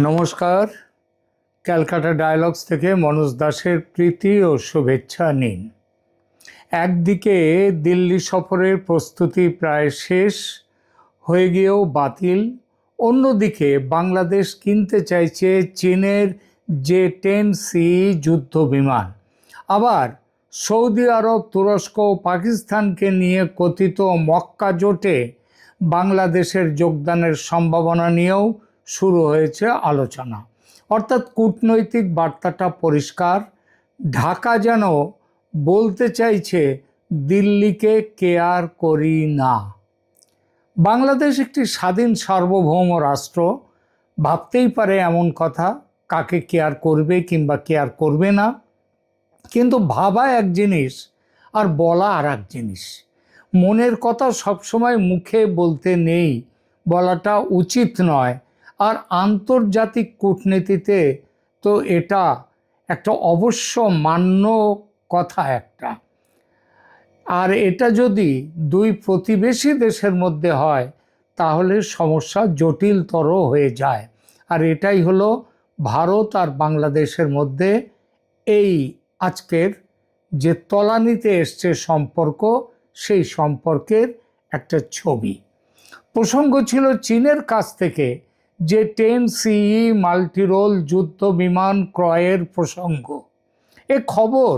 নমস্কার। ক্যালকাটা ডায়ালগস থেকে মনোজ দাসের প্রীতি ও শুভেচ্ছা নিন। একদিকে দিল্লি সফরের প্রস্তুতি প্রায় শেষ হয়ে গিয়েও বাতিল, অন্যদিকে বাংলাদেশ কিনতে চাইছে চীনের J-10C যুদ্ধ বিমান। আবার সৌদি আরব, তুরস্ক ও পাকিস্তানকে নিয়ে কথিত মক্কা জোটে বাংলাদেশের যোগদানের সম্ভাবনা নিয়েও শুরু হয়েছে আলোচনা। অর্থাৎ কূটনৈতিক বার্তাটা পরিষ্কার, ঢাকা যেন বলতে চাইছে দিল্লিকে কেয়ার করি না। বাংলাদেশ একটি স্বাধীন সার্বভৌম রাষ্ট্র, ভাবতেই পারে এমন কথা, কাকে কেয়ার করবে কিংবা কেয়ার করবে না। কিন্তু ভাবা এক জিনিস আর বলা আর এক জিনিস। মনের কথা সবসময় মুখে বলতে নেই, বলাটা উচিত নয়। আর আন্তর্জাতিক কূটনীতিতে তো এটা একটা অবশ্য মান্য কথা একটা। আর এটা যদি দুই প্রতিবেশী দেশের মধ্যে হয় তাহলে সমস্যা জটিলতর হয়ে যায়। আর এটাই হলো ভারত আর বাংলাদেশের মধ্যে এই আজকের যে তলানিতে এসছে সম্পর্ক, সেই সম্পর্কের একটা ছবি। প্রসঙ্গ ছিল চীনের কাছ থেকে J-10C মাল্টিরোল যুদ্ধ বিমান ক্রয়ের প্রসঙ্গ। এ খবর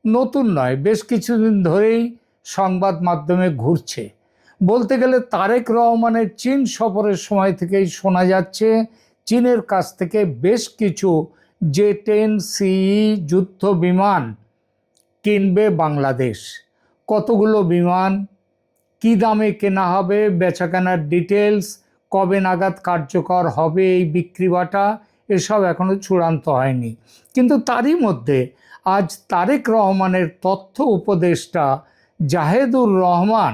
নতুন নয়, বেশ কিছুদিন ধরেই সংবাদ মাধ্যমে ঘুরছে। বলতে গেলে তারেক রহমানের চীন সফরের সময় থেকেই শোনা যাচ্ছে চীনের কাছ থেকে বেশ কিছু J-10C যুদ্ধ বিমান কিনবে বাংলাদেশ। কতগুলো বিমান, কী দামে কেনা হবে, বেচাকেনার ডিটেলস, কবে নাগাদ কার্যকর হবে এই বিক্রি বাটা, এসব এখনও চূড়ান্ত হয়নি। কিন্তু তারই মধ্যে আজ তারেক রহমানের তথ্য উপদেষ্টা জাহেদুর রহমান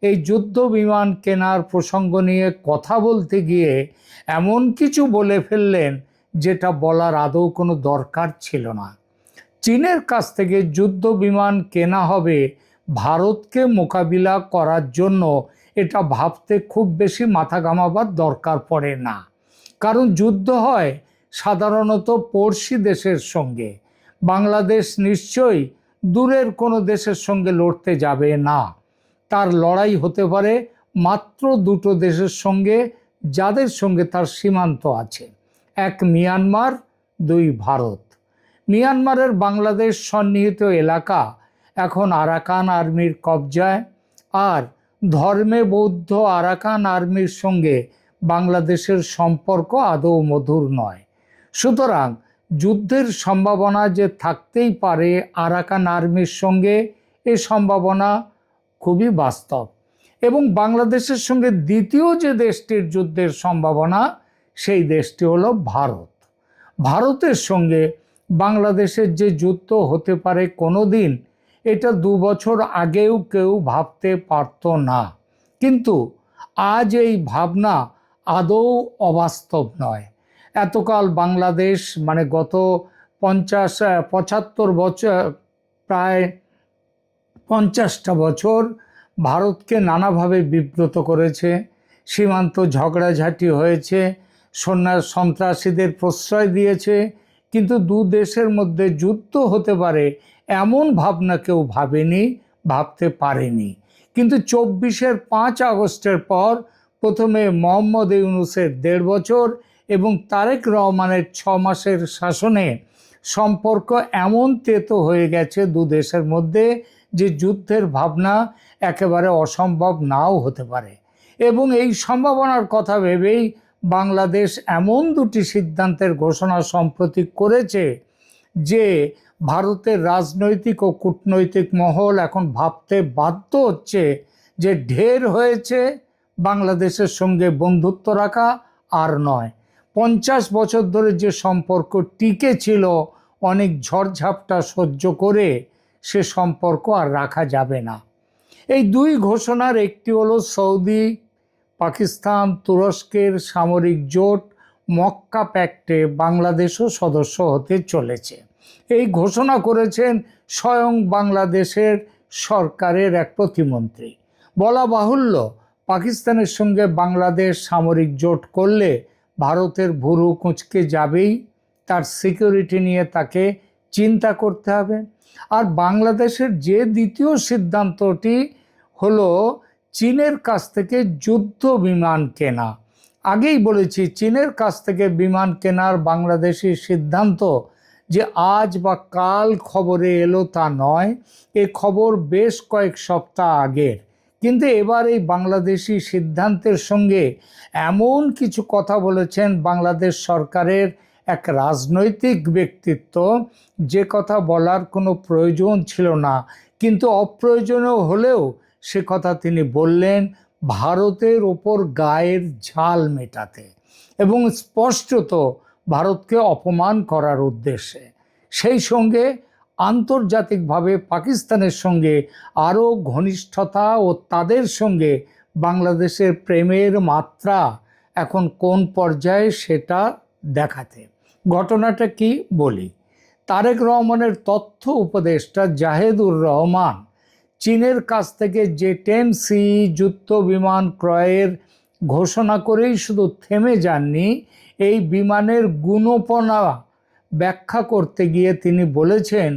এই যুদ্ধ বিমান কেনার প্রসঙ্গ নিয়ে কথা বলতে গিয়ে এমন কিছু বলে ফেললেন যেটা বলার আদৌ কোনো দরকার ছিল না। চীনের কাছ থেকে যুদ্ধ বিমান কেনা হবে ভারতকে মোকাবিলা করার জন্য, এটা ভাবতে খুব বেশি মাথা ঘামাবার দরকার পড়ে না। কারণ যুদ্ধ হয় সাধারণত পড়শি দেশের সঙ্গে। বাংলাদেশ নিশ্চয়ই দূরের কোনো দেশের সঙ্গে লড়তে যাবে না। তার লড়াই হতে পারে মাত্র দুটো দেশের সঙ্গে, যাদের সঙ্গে তার সীমান্ত আছে, এক মিয়ানমার, দুই ভারত। মিয়ানমারের বাংলাদেশ সন্নিহিত এলাকা এখন আরাকান আর্মির কবজায়, আর ধর্মে বৌদ্ধ আরাকান আর্মির সঙ্গে বাংলাদেশের সম্পর্ক আদৌ মধুর নয়। সুতরাং যুদ্ধের সম্ভাবনা যে থাকতেই পারে আরাকান আর্মির সঙ্গে, এ সম্ভাবনা খুবই বাস্তব। এবং বাংলাদেশের সঙ্গে দ্বিতীয় যে দেশটির যুদ্ধের সম্ভাবনা, সেই দেশটি হলো ভারত। ভারতের সঙ্গে বাংলাদেশের যে যুদ্ধ হতে পারে কোনো দিন, এটা 2 বছর আগেও কেউ ভাবতে পারত না। কিন্তু আজ এই ভাবনা আদৌ অবাস্তব নয়। এতকাল বাংলাদেশ, মানে গত 75 বছর, প্রায় 50টা বছর ভারতকে নানাভাবে বিব্রত করেছে। সীমান্ত ঝগড়াঝাটি হয়েছে, সন্ত্রাসীদের প্রশ্রয় দিয়েছে। কিন্তু দু দেশের মধ্যে যুদ্ধ হতে পারে এমন ভাবনা কেউ ভাবেনি, ভাবতে পারেনি। কিন্তু 24-এর 5 আগস্টের পর প্রথমে মোহাম্মদ ইউনূসের 1.5 বছর এবং তারেক রহমানের 6 মাসের শাসনে সম্পর্ক এমন তেতো হয়ে গেছে দু দেশের মধ্যে যে যুদ্ধের ভাবনা একেবারে অসম্ভব নাও হতে পারে। এবং এই সম্ভাবনার কথা ভেবেই বাংলাদেশ এমন দুটি সিদ্ধান্তের ঘোষণা সম্প্রতি করেছে যে ভারতের রাজনৈতিক ও কূটনৈতিক মহল এখন ভাবতে বাধ্য হচ্ছে যে ঢের হয়েছে, বাংলাদেশের সঙ্গে বন্ধুত্ব রাখা আর নয়। 50 বছর ধরে যে সম্পর্ক টিকে ছিল অনেক ঝড়ঝাপটা সহ্য করে, সে সম্পর্ক আর রাখা যাবে না। এই দুই ঘোষণার একটি হলো সৌদি, পাকিস্তান, তুরস্কের সামরিক জোট মক্কা প্যাক্টে বাংলাদেশও সদস্য হতে চলেছে। এই ঘোষণা করেছেন স্বয়ং বাংলাদেশের সরকারের এক প্রতিমন্ত্রী। বলা বাহুল্য, পাকিস্তানের সঙ্গে বাংলাদেশ সামরিক জোট করলে ভারতের ভুরু কুঁচকে যাবেই, তার সিকিউরিটি নিয়ে তাকে চিন্তা করতে হবে। আর বাংলাদেশের যে দ্বিতীয় সিদ্ধান্তটি হলো চীনের কাছ থেকে যুদ্ধ বিমান কেনা। আগেই বলেছি, চীনের কাছ থেকে বিমান কেনার বাংলাদেশি সিদ্ধান্ত যে আজ বা কাল খবরে এলো তা নয়, এ খবর বেশ কয়েক সপ্তাহ আগের। কিন্তু এবার এই বাংলাদেশি সিদ্ধান্তের সঙ্গে এমন কিছু কথা বলেছেন বাংলাদেশ সরকারের এক রাজনৈতিক ব্যক্তিত্ব, যে কথা বলার কোনো প্রয়োজন ছিল না, কিন্তু অপ্রয়োজনীয় হলেও সে কথা তিনি বললেন ভারতের ওপর গায়ের ঝাল মেটাতে এবং স্পষ্টত ভারতকে অপমান করার উদ্দেশ্যে। সেই সঙ্গে আন্তর্জাতিকভাবে পাকিস্তানের সঙ্গে আরও ঘনিষ্ঠতা ও তাদের সঙ্গে বাংলাদেশের প্রেমের মাত্রা এখন কোন পর্যায়ে সেটা দেখাতে। ঘটনাটা কি বলি। তারেক রহমানের তথ্য উপদেষ্টা জাহেদুর রহমান চীনের কাছ থেকে J-10C যুদ্ধ বিমান ক্রয়ের ঘোষণা করেই শুধু থেমে যাননি, এই বিমানের গুণপনা ব্যাখ্যা করতে গিয়ে তিনি বলেছেন,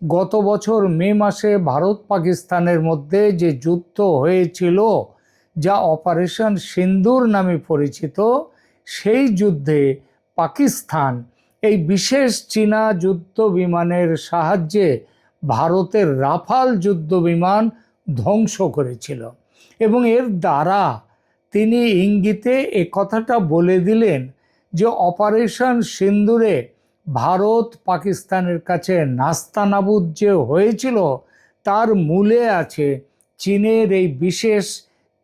গত বছর মে মাসে ভারত পাকিস্তানের মধ্যে যে যুদ্ধ হয়েছিল, যা অপারেশন সিন্দুর নামে পরিচিত, সেই যুদ্ধে পাকিস্তান এই বিশেষ চীনা যুদ্ধ বিমানের সাহায্যে ভারতের রাফাল যুদ্ধ বিমান ধ্বংস করেছিল। এবং এর দ্বারা তিনি ইঙ্গিতে এ কথাটা বলে দিলেন যে অপারেশন সিন্দুরে ভারত পাকিস্তানের কাছে নাস্তানাবুদ যে হয়েছিল, তার মূলে আছে চীনের এই বিশেষ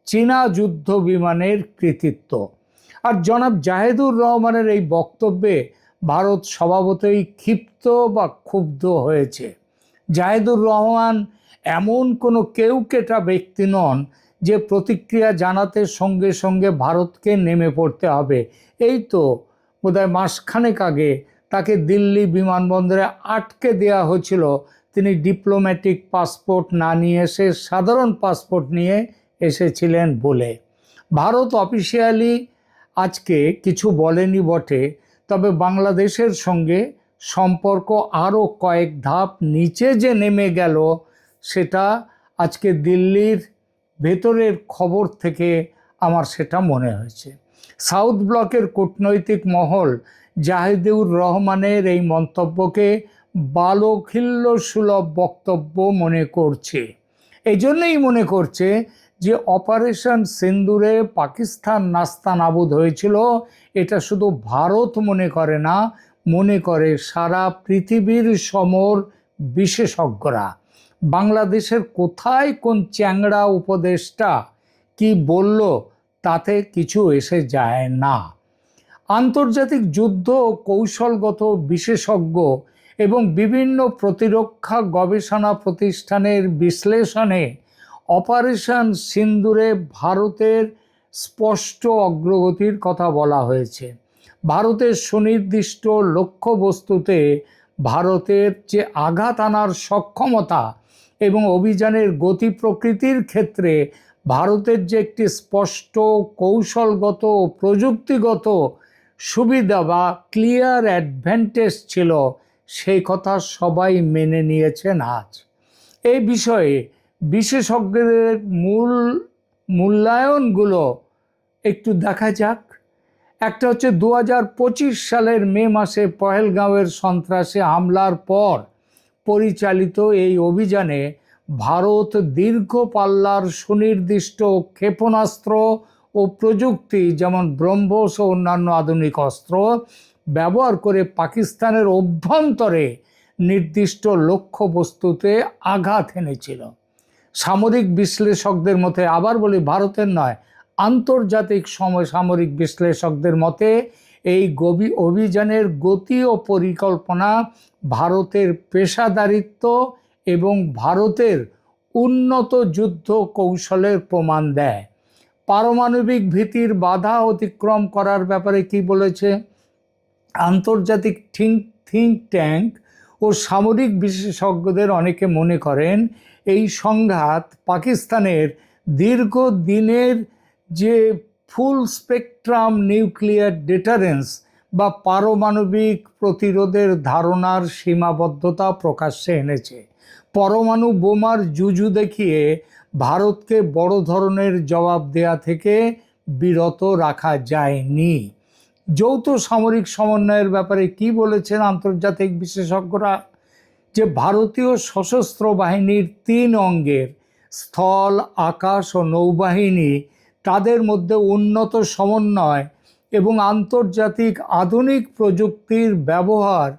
চীনা যুদ্ধ বিমানের কৃতিত্ব। আর জনাব জাহেদুর রহমানের এই বক্তব্যে ভারত স্বভাবতই ক্ষিপ্ত বা ক্ষুব্ধ হয়েছে। জাহেদুর রহমান এমন কোনো কেউকেটা ব্যক্তি নন যে প্রতিক্রিয়া জানাতে সঙ্গে সঙ্গে ভারতকে নেমে পড়তে হবে। এই তো বোধহয় মাসখানেক আগে তাকে দিল্লি বিমানবন্দরে আটকে দেওয়া হয়েছিল, তিনি ডিপ্লোম্যাটিক পাসপোর্ট না নিয়ে এসে সাধারণ পাসপোর্ট নিয়ে এসেছিলেন বলে। ভারত অফিসিয়ালি আজকে কিছু বলেনি বটে, তবে বাংলাদেশের সঙ্গে সম্পর্ক আরও কয়েক ধাপ নিচে যে নেমে গেল, সেটা আজকে দিল্লির ভেতরের খবর থেকে আমার সেটা মনে হয়েছে। সাউথ ব্লকের কূটনৈতিক মহল জাহেদুর রহমানের এই মন্তব্যকে বালখিল্য সুলভ বক্তব্য মনে করছে। এই জন্যই মনে করছে যে অপারেশন সিন্দুরে পাকিস্তান নাস্তানাবুদ হয়েছিল, এটা শুধু ভারত মনে করে না, মনে করে সারা পৃথিবীর সমর বিশেষজ্ঞরা। বাংলাদেশের কোথায় কোন চ্যাংড়া উপদেষ্টা কি বলল তাতে কিছু এসে যায় না। আন্তর্জাতিক যুদ্ধ ও কৌশলগত বিশেষজ্ঞ এবং বিভিন্ন প্রতিরক্ষা গবেষণা প্রতিষ্ঠানের বিশ্লেষণে অপারেশন সিন্দুরে ভারতের স্পষ্ট অগ্রগতির কথা বলা হয়েছে। ভারতের সুনির্দিষ্ট লক্ষ্যবস্তুতে ভারতের যে আঘাত আনার সক্ষমতা এবং অভিযানের গতি প্রকৃতির ক্ষেত্রে ভারতের যে একটি স্পষ্ট কৌশলগত ও প্রযুক্তিগত সুবিধা বা ক্লিয়ার অ্যাডভান্টেজ ছিল, সেই কথা সবাই মেনে নিয়েছেন আজ। এই বিষয়ে বিশেষজ্ঞদের মূল্যায়নগুলো একটু দেখা যাক। একটা হচ্ছে 2025 সালের মে মাসে পহেলগাঁওয়ের সন্ত্রাসী হামলার পর পরিচালিত এই অভিযানে ভারত দীর্ঘ পাল্লার সুনির্দিষ্ট ক্ষেপণাস্ত্র ও প্রযুক্তি যেমন ব্রহ্মস ও অন্যান্য আধুনিক অস্ত্র ব্যবহার করে পাকিস্তানের অভ্যন্তরে নির্দিষ্ট লক্ষ্যবস্তুতে আঘাত এনেছিল। সামরিক বিশ্লেষকদের মতে, আবার বলি ভারতের নয়, আন্তর্জাতিক সামরিক বিশ্লেষকদের মতে এই অভিযানের গতি ও পরিকল্পনা ভারতের পেশাদারিত্ব এবং ভারতের উন্নত যুদ্ধ কৌশলের প্রমাণ দেয়। পারমাণবিক ভীতির বাধা অতিক্রম করার ব্যাপারে কি বলেছে? আন্তর্জাতিক থিঙ্ক ট্যাঙ্ক ও সামরিক বিশেষজ্ঞদের অনেকে মনে করেন এই সংঘাত পাকিস্তানের দীর্ঘদিনের যে ফুল স্পেকট্রাম নিউক্লিয়ার ডিটারেন্স বা পারমাণবিক প্রতিরোধের ধারণার সীমাবদ্ধতা প্রকাশ্যে এনেছে। পরমাণু বোমার জুজু দেখিয়ে ভারতকে বড় ধরনের জবাব দেয়া থেকে বিরত রাখা যায়নি। যৌথ সামরিক সমন্বয়ের ব্যাপারে কি বলেছেন আন্তর্জাতিক বিশেষজ্ঞরা? যে ভারতীয় সশস্ত্র বাহিনীর 3 অঙ্গের স্থল, আকাশ ও নৌবাহিনী, তাদের মধ্যে উন্নত সমন্বয় এবং আন্তর্জাতিক আধুনিক প্রযুক্তির ব্যবহার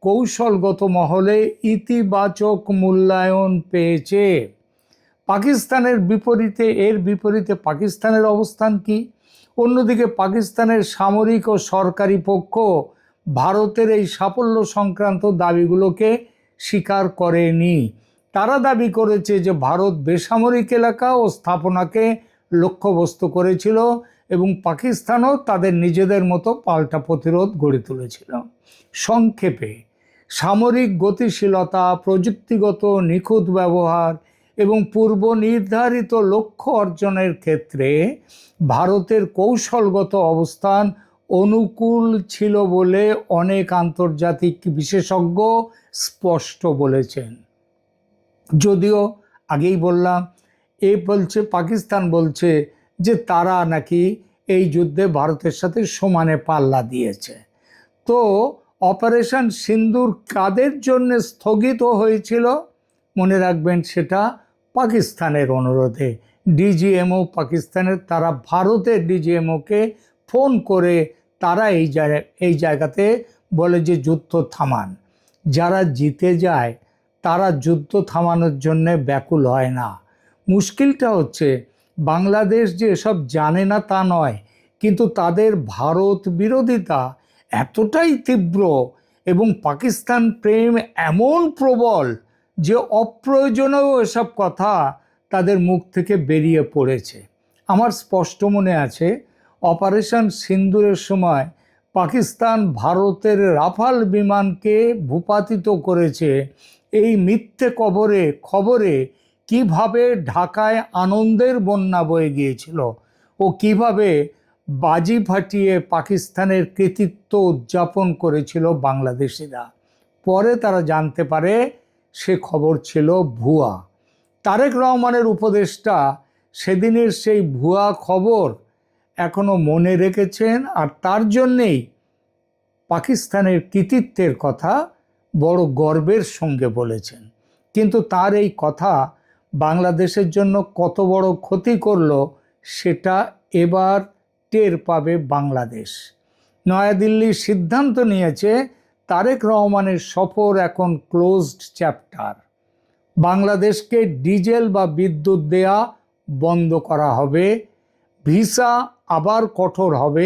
কৌশলগত মহলে ইতিবাচক মূল্যায়ন পেয়েছে। পাকিস্তানের বিপরীতে পাকিস্তানের অবস্থান কি? অন্যদিকে পাকিস্তানের সামরিক ও সরকারি পক্ষ ভারতের এই সাফল্য সংক্রান্ত দাবিগুলোকে স্বীকার করেনি। তারা দাবি করেছে যে ভারত বেসামরিক এলাকা ও স্থাপনাকে লক্ষ্যবস্তু করেছিল এবং পাকিস্তানও তাদের নিজেদের মতো পাল্টা প্রতিরোধ গড়ে তুলেছিল। সংক্ষেপে, সামরিক গতিশীলতা, প্রযুক্তিগত নিখুঁত ব্যবহার এবং পূর্ব নির্ধারিত লক্ষ্য অর্জনের ক্ষেত্রে ভারতের কৌশলগত অবস্থান অনুকূল ছিল বলে অনেক আন্তর্জাতিক বিশেষজ্ঞ স্পষ্ট বলেছেন। যদিও আগেই বললাম, পাকিস্তান বলছে যে তারা নাকি এই যুদ্ধে ভারতের সাথে সমানে পাল্লা দিয়েছে। তো অপারেশন সিন্দুর কাদের জন্য স্থগিত হয়েছিল? মনে রাখবেন, সেটা পাকিস্তানের অনুরোধে। ডিজিএমও পাকিস্তানের, তারা ভারতের ডিজিএমওকে ফোন করে তারা এই জায়গাতে বলে যে যুদ্ধ থামান। যারা জিতে যায় তারা যুদ্ধ থামানোর জন্য ব্যাকুল হয় না। মুশকিলটা হচ্ছে বাংলাদেশ যে এসব জানে না তা নয়, কিন্তু তাদের ভারত বিরোধিতা এতটাই তীব্র এবং পাকিস্তান প্রেম এমন প্রবল যে অপ্রয়োজনীয় এসব কথা তাদের মুখ থেকে বেরিয়ে পড়েছে। আমার স্পষ্ট মনে আছে, অপারেশন সিন্দুরের সময় পাকিস্তান ভারতের রাফাল বিমানকে ভূপাতিত করেছে। এই মিথ্যে খবরে কিভাবে ঢাকায় আনন্দের বন্যা বয়ে গিয়েছিল ও কিভাবে বাজি ফাটিয়ে পাকিস্তানের কৃতিত্ব উদযাপন করেছিল বাংলাদেশিরা। পরে তারা জানতে পারে সে খবর ছিল ভুয়া। তারেক রহমানের উপদেষ্টা সেদিনের সেই ভুয়া খবর এখনো মনে রেখেছেন, আর তার জন্যেই পাকিস্তানের কৃতিত্বের কথা বড় গর্বের সঙ্গে বলেছেন। কিন্তু তার এই কথা বাংলাদেশের জন্য কত বড় ক্ষতি করলো সেটা এবার টের পাবে বাংলাদেশ। নয়াদিল্লি সিদ্ধান্ত নিয়েছে তারেক রহমানের সফর এখন ক্লোজড চ্যাপ্টার। বাংলাদেশকে ডিজেল বা বিদ্যুৎ দেয়া বন্ধ করা হবে, ভিসা আবার কঠোর হবে।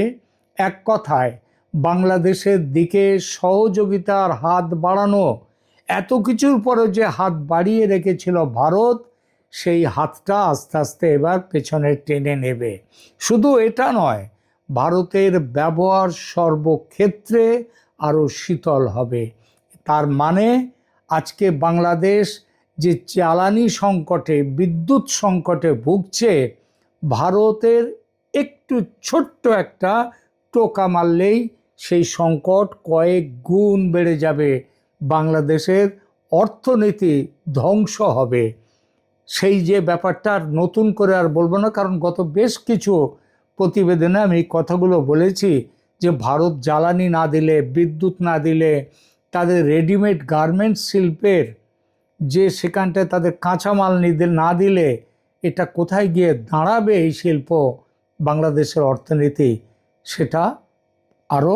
এক কথায়, বাংলাদেশের দিকে সহযোগিতার হাত বাড়ানো। এত কিছুর পরে যে হাত বাড়িয়ে রেখেছিল ভারত, সেই হাতটা আস্তে আস্তে এবার পেছনে টেনে নেবে। শুধু এটা নয়, ভারতের ব্যবহার সর্বক্ষেত্রে আরও শীতল হবে। তার মানে আজকে বাংলাদেশ যে জ্বালানি সংকটে, বিদ্যুৎ সংকটে ভুগছে, ভারতের একটু ছোট্ট একটা টোকা মারলেই সেই সংকট কয়েক গুণ বেড়ে যাবে। বাংলাদেশের অর্থনীতি ধ্বংস হবে। সেই যে ব্যাপারটা নতুন করে আর বলবো না, কারণ গত বেশ কিছু প্রতিবেদনে আমি এই কথাগুলো বলেছি যে ভারত জ্বালানি না দিলে, বিদ্যুৎ না দিলে, তাদের রেডিমেড গার্মেন্টস শিল্পের যে সেখানটায় তাদের কাঁচামাল না দিলে এটা কোথায় গিয়ে দাঁড়াবে এই শিল্প, বাংলাদেশের অর্থনীতি, সেটা আরও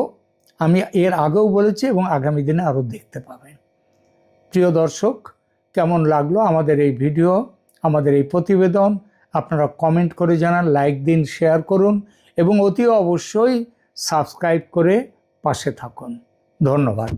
আমি এর আগেও বলেছি এবং আগামী দিনে আরও দেখতে পাবেন। প্রিয় দর্শক, কেমন লাগলো আমাদের এই ভিডিও, আমাদের এই প্রতিবেদন? আপনারা কমেন্ট করে জানান, লাইক দিন, শেয়ার করুন এবং অতি অবশ্যই সাবস্ক্রাইব করে পাশে থাকুন। ধন্যবাদ।